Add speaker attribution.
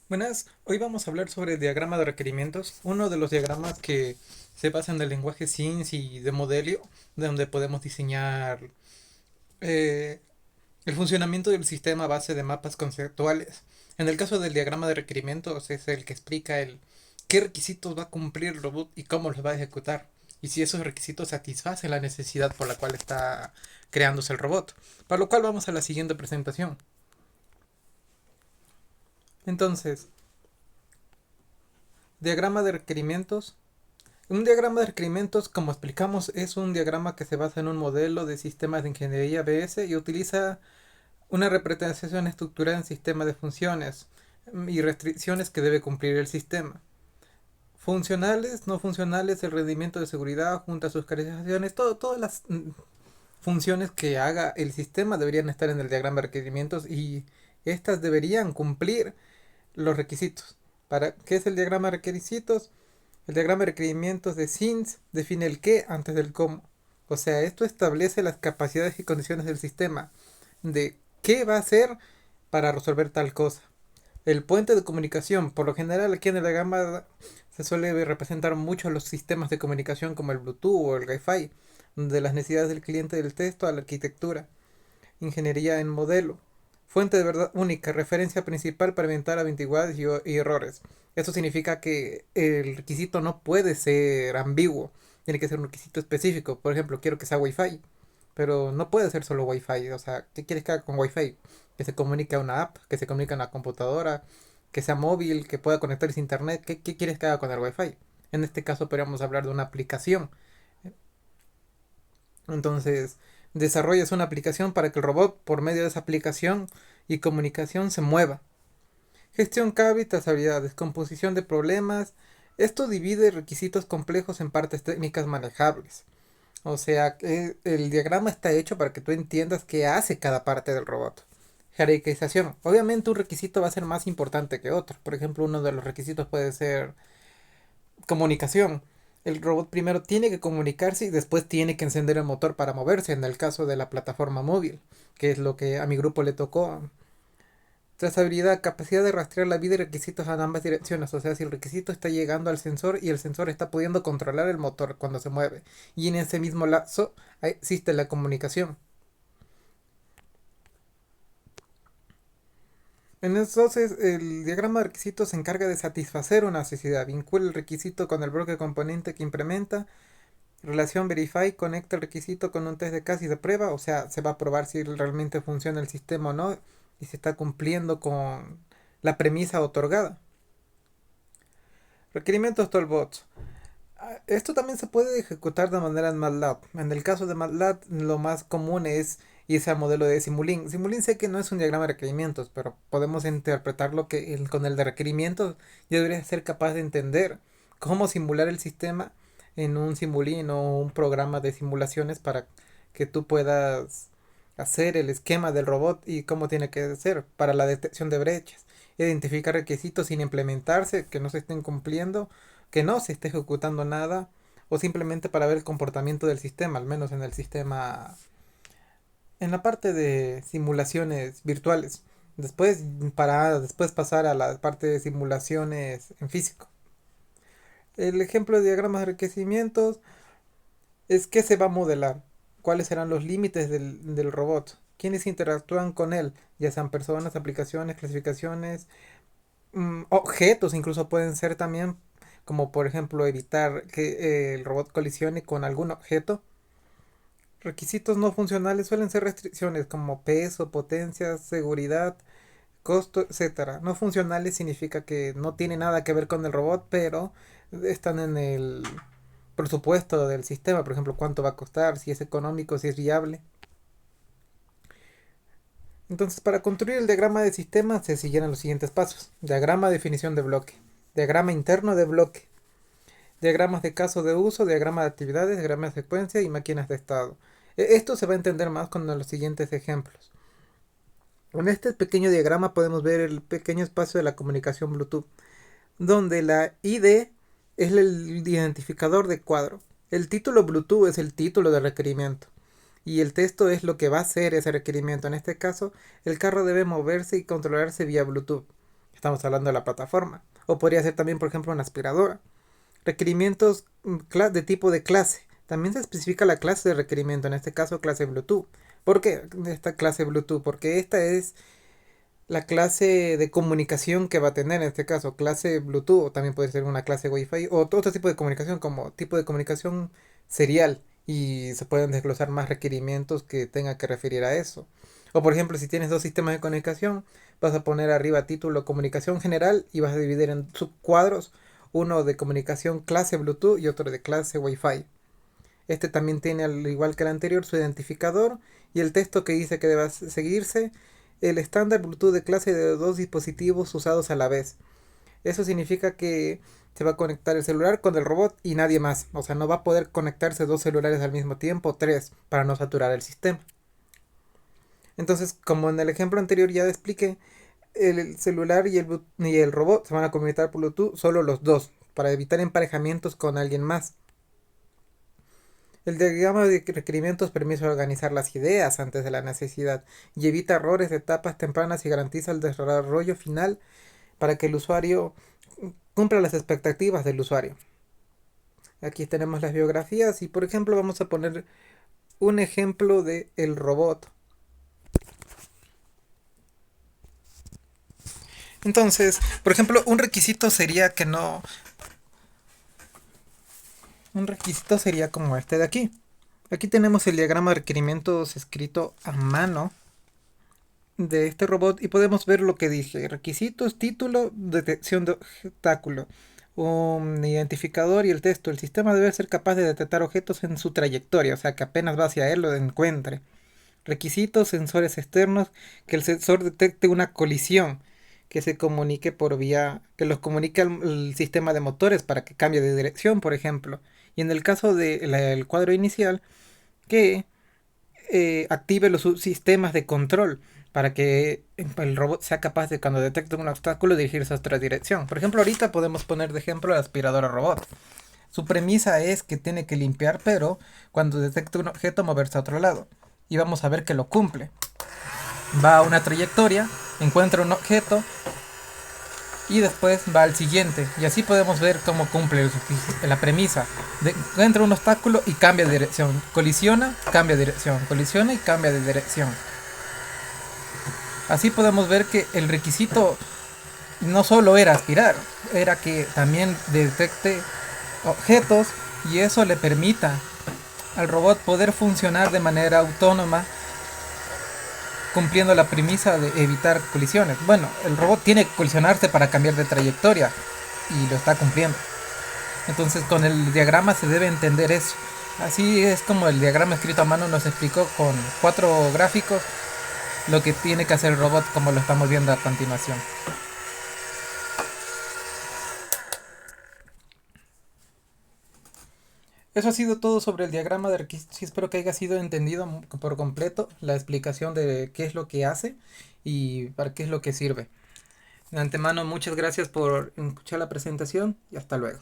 Speaker 1: Buenas, hoy vamos a hablar sobre el diagrama de requerimientos, uno de los diagramas que se basa en el lenguaje SINS y de Modelio, donde podemos diseñar eh, el funcionamiento del sistema a base de mapas conceptuales. En el caso del diagrama de requerimientos es el que explica el qué requisitos va a cumplir el robot y cómo los va a ejecutar, y si esos requisitos satisfacen la necesidad por la cual está creándose el robot. Para lo cual vamos a la siguiente presentación. Entonces, diagrama de requerimientos. Un diagrama de requerimientos, como explicamos, es un diagrama que se basa en un modelo de sistemas de ingeniería BS y utiliza una representación estructurada en sistema de funciones y restricciones que debe cumplir el sistema. Funcionales, no funcionales, el rendimiento de seguridad junto a sus caracterizaciones, todas las funciones que haga el sistema deberían estar en el diagrama de requerimientos y estas deberían cumplir los requisitos. ¿Qué es el diagrama de requisitos? El diagrama de requerimientos de SINS define el qué antes del cómo. O sea, esto establece las capacidades y condiciones del sistema de qué va a hacer para resolver tal cosa. El puente de comunicación, por lo general aquí en el diagrama se suele representar mucho los sistemas de comunicación como el Bluetooth o el Wi-Fi, de las necesidades del cliente del texto a la arquitectura. Ingeniería en modelo. Fuente de verdad única, referencia principal para evitar ambigüedades y errores. Eso significa que el requisito no puede ser ambiguo, tiene que ser un requisito específico. Por ejemplo, quiero que sea Wi-Fi, pero no puede ser solo Wi-Fi. O sea, ¿qué quieres que haga con Wi-Fi? Que se comunique a una app, que se comunique a una computadora, que sea móvil, que pueda conectarse a internet. ¿Qué quieres que haga con el Wi-Fi? En este caso podríamos hablar de una aplicación. Entonces, desarrollas una aplicación para que el robot, por medio de esa aplicación y comunicación, se mueva. Gestión CABI, trazabilidad, composición de problemas. Esto divide requisitos complejos en partes técnicas manejables. O sea, que el diagrama está hecho para que tú entiendas qué hace cada parte del robot. Jerarquización. Obviamente un requisito va a ser más importante que otro. Por ejemplo, uno de los requisitos puede ser comunicación. El robot primero tiene que comunicarse y después tiene que encender el motor para moverse, en el caso de la plataforma móvil, que es lo que a mi grupo le tocó. Trazabilidad, capacidad de rastrear la vida y requisitos en ambas direcciones. O sea, si el requisito está llegando al sensor y el sensor está pudiendo controlar el motor cuando se mueve. Y en ese mismo lapso existe la comunicación. Entonces, el diagrama de requisitos se encarga de satisfacer una necesidad. Vincula el requisito con el bloque componente que implementa. Relación Verify conecta el requisito con un test de caso y de prueba, o sea, se va a probar si realmente funciona el sistema o no y se está cumpliendo con la premisa otorgada. Requerimientos Toolbox. Esto también se puede ejecutar de manera en MATLAB. En el caso de MATLAB, lo más común es irse al modelo de Simulink. Simulink sé que no es un diagrama de requerimientos, pero podemos interpretarlo que con el de requerimientos ya deberías ser capaz de entender cómo simular el sistema en un Simulink o un programa de simulaciones para que tú puedas hacer el esquema del robot y cómo tiene que ser para la detección de brechas, identificar requisitos sin implementarse, que no se estén cumpliendo, que no se esté ejecutando nada, o simplemente para ver el comportamiento del sistema, al menos en el sistema, en la parte de simulaciones virtuales. Después, para después pasar a la parte de simulaciones en físico. El ejemplo de diagramas de enriquecimientos es qué se va a modelar, cuáles serán los límites del robot, quiénes interactúan con él, ya sean personas, aplicaciones, clasificaciones, objetos incluso pueden ser también, como por ejemplo evitar que el robot colisione con algún objeto. Requisitos no funcionales suelen ser restricciones como peso, potencia, seguridad, costo, etcétera. No funcionales significa que no tiene nada que ver con el robot, pero están en el presupuesto del sistema, por ejemplo, cuánto va a costar, si es económico, si es viable. Entonces, para construir el diagrama de sistema se siguieron los siguientes pasos. Diagrama de definición de bloque. Diagrama interno de bloque. Diagramas de caso de uso, diagrama de actividades, diagrama de secuencia y máquinas de estado. Esto se va a entender más con los siguientes ejemplos. En este pequeño diagrama podemos ver el pequeño espacio de la comunicación Bluetooth, donde la ID es el identificador de cuadro. El título Bluetooth es el título de requerimiento. Y el texto es lo que va a hacer ese requerimiento. En este caso, el carro debe moverse y controlarse vía Bluetooth. Estamos hablando de la plataforma. O podría ser también, por ejemplo, una aspiradora. Requerimientos de tipo de clase. También se especifica la clase de requerimiento, en este caso clase Bluetooth. ¿Por qué esta clase Bluetooth? Porque esta es la clase de comunicación que va a tener, en este caso clase Bluetooth, o también puede ser una clase Wi-Fi, o otro tipo de comunicación como tipo de comunicación serial, y se pueden desglosar más requerimientos que tenga que referir a eso. O por ejemplo, si tienes dos sistemas de comunicación, vas a poner arriba título comunicación general y vas a dividir en subcuadros, uno de comunicación clase Bluetooth y otro de clase Wi-Fi. Este también tiene, al igual que el anterior, su identificador y el texto que dice que deba seguirse el estándar Bluetooth de clase de dos dispositivos usados a la vez. Eso significa que se va a conectar el celular con el robot y nadie más. O sea, no va a poder conectarse dos celulares al mismo tiempo, tres, para no saturar el sistema. Entonces, como en el ejemplo anterior ya expliqué, el celular y el robot se van a conectar por Bluetooth solo los dos, para evitar emparejamientos con alguien más. El diagrama de requerimientos permite organizar las ideas antes de la necesidad y evita errores de etapas tempranas y garantiza el desarrollo final para que el usuario cumpla las expectativas del usuario. Aquí tenemos las biografías y por ejemplo vamos a poner un ejemplo de el robot. Entonces, por ejemplo, un requisito sería que no... Un requisito sería como este de aquí. Aquí tenemos el diagrama de requerimientos escrito a mano de este robot y podemos ver lo que dije. Requisitos, título, detección de obstáculo, un identificador y el texto. El sistema debe ser capaz de detectar objetos en su trayectoria, o sea que apenas va hacia él lo encuentre. Requisitos, sensores externos, que el sensor detecte una colisión, que se comunique por vía, que los comunique al sistema de motores para que cambie de dirección, por ejemplo. Y en el caso del cuadro inicial, que active los sistemas de control para que el robot sea capaz de, cuando detecte un obstáculo, dirigirse a otra dirección. Por ejemplo, ahorita podemos poner de ejemplo la aspiradora robot. Su premisa es que tiene que limpiar, pero cuando detecte un objeto, moverse a otro lado. Y vamos a ver que lo cumple. Va a una trayectoria, encuentra un objeto y después va al siguiente. Y así podemos ver cómo cumple la premisa. Encuentra un obstáculo y cambia de dirección. Colisiona, cambia de dirección. Colisiona y cambia de dirección. Así podemos ver que el requisito no solo era aspirar, era que también detecte objetos y eso le permita al robot poder funcionar de manera autónoma, cumpliendo la premisa de evitar colisiones. Bueno, el robot tiene que colisionarse para cambiar de trayectoria y lo está cumpliendo. Entonces con el diagrama se debe entender eso. Así es como el diagrama escrito a mano nos explicó con 4 gráficos lo que tiene que hacer el robot, como lo estamos viendo a continuación. Eso ha sido todo sobre el diagrama de requisitos. Espero que haya sido entendido por completo la explicación de qué es lo que hace y para qué es lo que sirve. De antemano, muchas gracias por escuchar la presentación y hasta luego.